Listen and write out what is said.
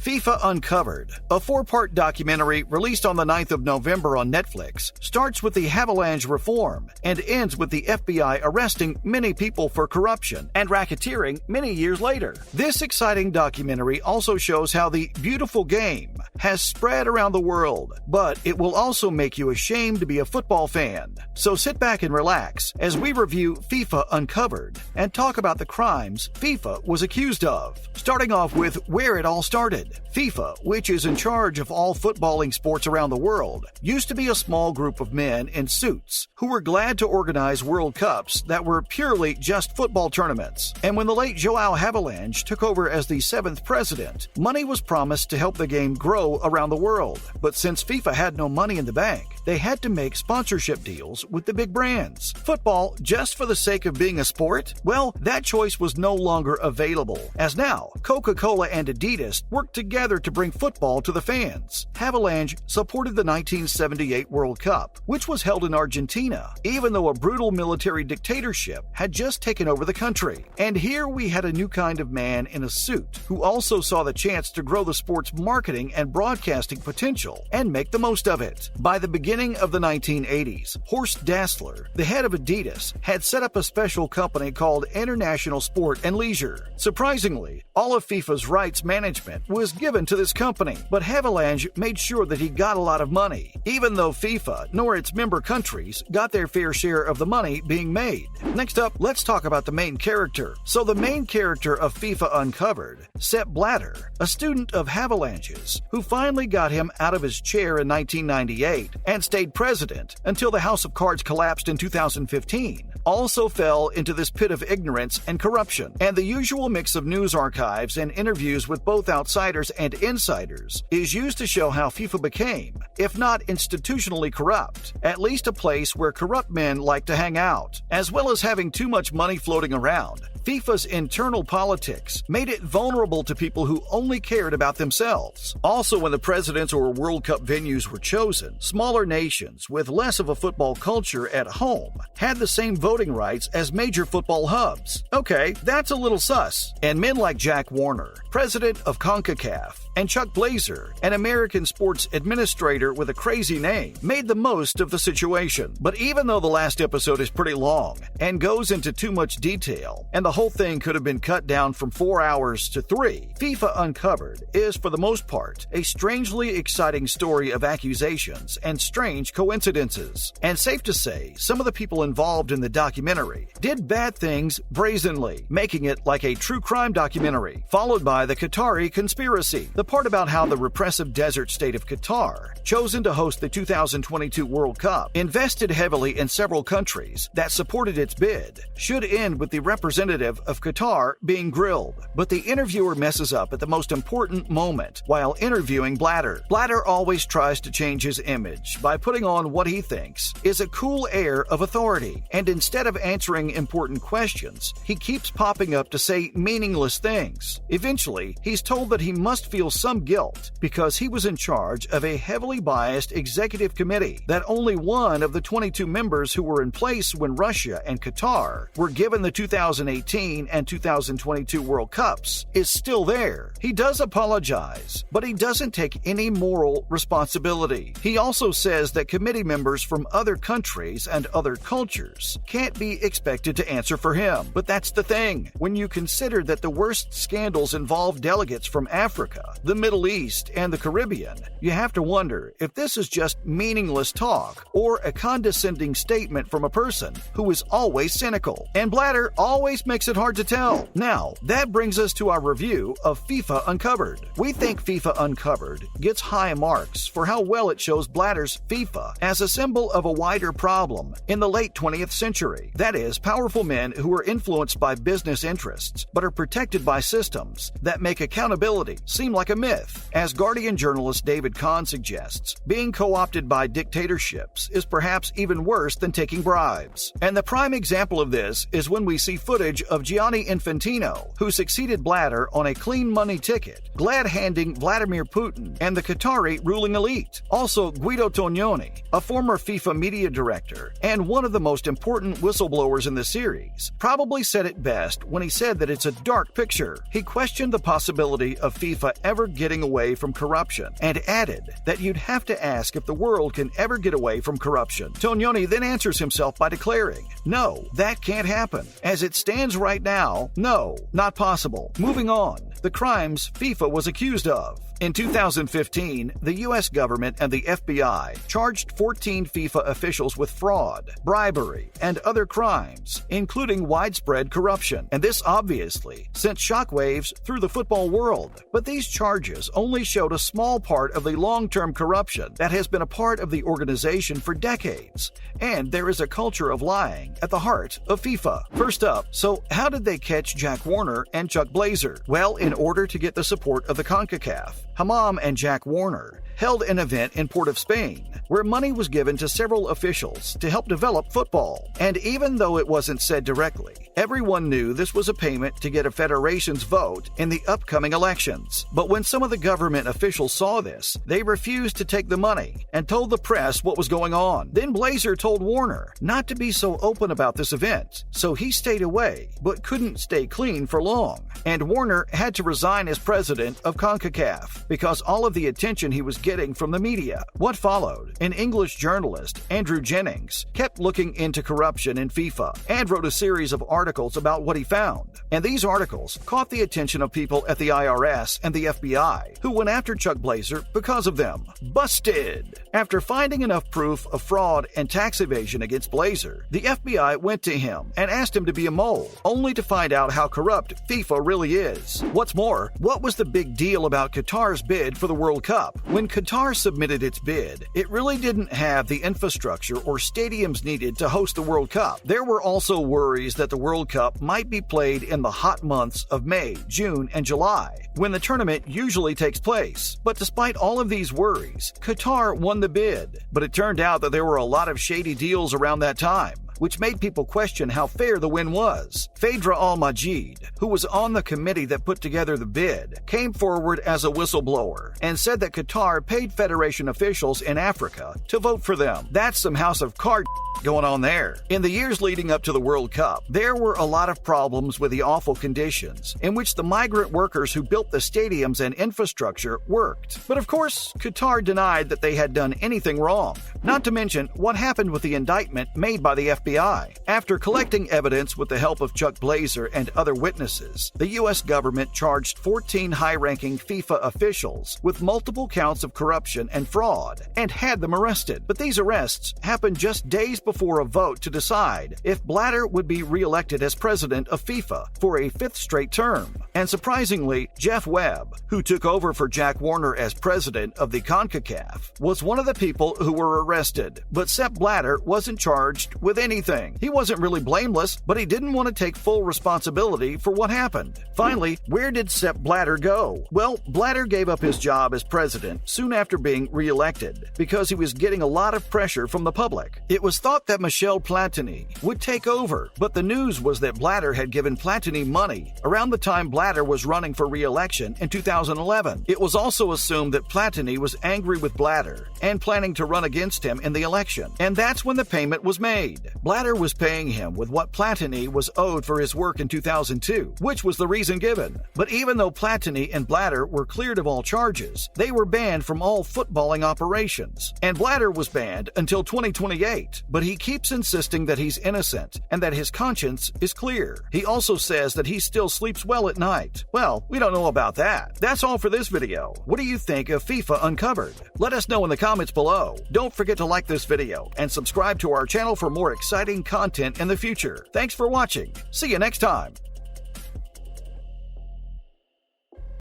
FIFA Uncovered, a 4-part documentary released on the 9th of November on Netflix, starts with the Haviland reform and ends with the FBI arresting many people for corruption and racketeering many years later. This exciting documentary also shows how the beautiful game has spread around the world, but it will also make you ashamed to be a football fan. So sit back and relax as we review FIFA Uncovered and talk about the crimes FIFA was accused of. Starting off with where it all started. FIFA, which is in charge of all footballing sports around the world, used to be a small group of men in suits who were glad to organize World Cups that were purely just football tournaments. And when the late João Haviland took over as the 7th president, money was promised to help the game grow around the world. But since FIFA had no money in the bank, they had to make sponsorship deals with the big brands. Football, just for the sake of being a sport? Well, that choice was no longer available, as now Coca-Cola and Adidas worked together to bring football to the fans. Haviland supported the 1978 World Cup, which was held in Argentina, even though a brutal military dictatorship had just taken over the country. And here we had a new kind of man in a suit who also saw the chance to grow the sport's marketing and broadcasting potential and make the most of it. By the beginning of the 1980s, Horst Dassler, the head of Adidas, had set up a special company called International Sport and Leisure. Surprisingly, all of FIFA's rights management was given to this company, but Haviland made sure that he got a lot of money, even though FIFA nor its member countries got their fair share of the money being made. Next up, let's talk about the main character. So the main character of FIFA Uncovered, Sepp Blatter, a student of Haviland's, who finally got him out of his chair in 1998 and stayed president until the House of Cards collapsed in 2015, also fell into this pit of ignorance and corruption. And the usual mix of news archives and interviews with both outsiders and insiders is used to show how FIFA became, if not institutionally corrupt, at least a place where corrupt men like to hang out. As well as having too much money floating around, FIFA's internal politics made it vulnerable to people who only cared about themselves. Also, when the presidents or World Cup venues were chosen, smaller nations with less of a football culture at home had the same voting rights as major football hubs. Okay, that's a little sus. And men like Jack Warner, president of CONCACAF, and Chuck Blazer, an American sports administrator with a crazy name, made the most of the situation. But even though the last episode is pretty long and goes into too much detail, and the whole thing could have been cut down from 4 hours to 3, FIFA Uncovered is, for the most part, a strangely exciting story of accusations and strange coincidences. And safe to say, some of the people involved in the documentary did bad things brazenly, making it like a true crime documentary, followed by the Qatari conspiracy. The part about how the repressive desert state of Qatar, chosen to host the 2022 World Cup, invested heavily in several countries that supported its bid, should end with the representative of Qatar being grilled. But the interviewer messes up at the most important moment while interviewing Blatter. Blatter always tries to change his image by putting on what he thinks is a cool air of authority, and instead of answering important questions, he keeps popping up to say meaningless things. Eventually, he's told that he must feel some guilt because he was in charge of a heavily biased executive committee, that only one of the 22 members who were in place when Russia and Qatar were given the 2018 and 2022 World Cups is still there. He does apologize, but he doesn't take any moral responsibility. He also says that committee members from other countries and other cultures can't be expected to answer for him. But that's the thing. When you consider that the worst scandals involve delegates from Africa, the Middle East, and the Caribbean, you have to wonder if this is just meaningless talk or a condescending statement from a person who is always cynical. And Blatter always makes it hard to tell. Now, that brings us to our review of FIFA Uncovered. We think FIFA Uncovered gets high marks for how well it shows Blatter's FIFA as a symbol of a wider problem in the late 20th century. That is, powerful men who are influenced by business interests but are protected by systems that make accountability seem like a myth. As Guardian journalist David Kahn suggests, being co-opted by dictatorships is perhaps even worse than taking bribes. And the prime example of this is when we see footage of Gianni Infantino, who succeeded Blatter on a clean money ticket, glad-handing Vladimir Putin and the Qatari ruling elite. Also, Guido Tognoni, a former FIFA media director and one of the most important whistleblowers in the series, probably said it best when he said that it's a dark picture. He questioned the possibility of FIFA ever never getting away from corruption, and added that you'd have to ask if the world can ever get away from corruption. Tognoni then answers himself by declaring, "No, that can't happen. As it stands right now, no, not possible." Moving on, the crimes FIFA was accused of. In 2015, the U.S. government and the FBI charged 14 FIFA officials with fraud, bribery, and other crimes, including widespread corruption. And this obviously sent shockwaves through the football world. But these charges only showed a small part of the long-term corruption that has been a part of the organization for decades. And there is a culture of lying at the heart of FIFA. First up, so how did they catch Jack Warner and Chuck Blazer? Well, in order to get the support of the CONCACAF, Hammam and Jack Warner held an event in Port of Spain where money was given to several officials to help develop football. And even though it wasn't said directly, everyone knew this was a payment to get a federation's vote in the upcoming elections. But when some of the government officials saw this, they refused to take the money and told the press what was going on. Then Blazer told Warner not to be so open about this event, so he stayed away, but couldn't stay clean for long. And Warner had to resign as president of CONCACAF because all of the attention he was getting from the media. What followed? An English journalist, Andrew Jennings, kept looking into corruption in FIFA and wrote a series of articles about what he found. And these articles caught the attention of people at the IRS and the FBI, who went after Chuck Blazer because of them. Busted! After finding enough proof of fraud and tax evasion against Blazer, the FBI went to him and asked him to be a mole, only to find out how corrupt FIFA really is. What's more, what was the big deal about Qatar's bid for the World Cup? When Qatar submitted its bid, it really didn't have the infrastructure or stadiums needed to host the World Cup. There were also worries that the World Cup might be played in the hot months of May, June, and July, when the tournament usually takes place. But despite all of these worries, Qatar won the bid. But it turned out that there were a lot of shady deals around that time, which made people question how fair the win was. Phaedra Al-Majid, who was on the committee that put together the bid, came forward as a whistleblower and said that Qatar paid federation officials in Africa to vote for them. That's some House of Cards going on there. In the years leading up to the World Cup, there were a lot of problems with the awful conditions in which the migrant workers who built the stadiums and infrastructure worked. But of course, Qatar denied that they had done anything wrong. Not to mention what happened with the indictment made by the FBI. After collecting evidence with the help of Chuck Blazer and other witnesses, the U.S. government charged 14 high-ranking FIFA officials with multiple counts of corruption and fraud and had them arrested. But these arrests happened just days before a vote to decide if Blatter would be re-elected as president of FIFA for a fifth straight term. And surprisingly, Jeff Webb, who took over for Jack Warner as president of the CONCACAF, was one of the people who were arrested. But Sepp Blatter wasn't charged with anything. He wasn't really blameless, but he didn't want to take full responsibility for what happened. Finally, where did Sepp Blatter go? Well, Blatter gave up his job as president soon after being re-elected because he was getting a lot of pressure from the public. It was thought that Michel Platini would take over, but the news was that Blatter had given Platini money around the time Blatter was running for re-election in 2011. It was also assumed that Platini was angry with Blatter and planning to run against him in the election, and that's when the payment was made. Blatter was paying him with what Platini was owed for his work in 2002, which was the reason given. But even though Platini and Blatter were cleared of all charges, they were banned from all footballing operations, and Blatter was banned until 2028. But he keeps insisting that he's innocent and that his conscience is clear. He also says that he still sleeps well at night. Well, we don't know about that. That's all for this video. What do you think of FIFA Uncovered? Let us know in the comments below. Don't forget to like this video and subscribe to our channel for more exciting content in the future. Thanks for watching. See you next time.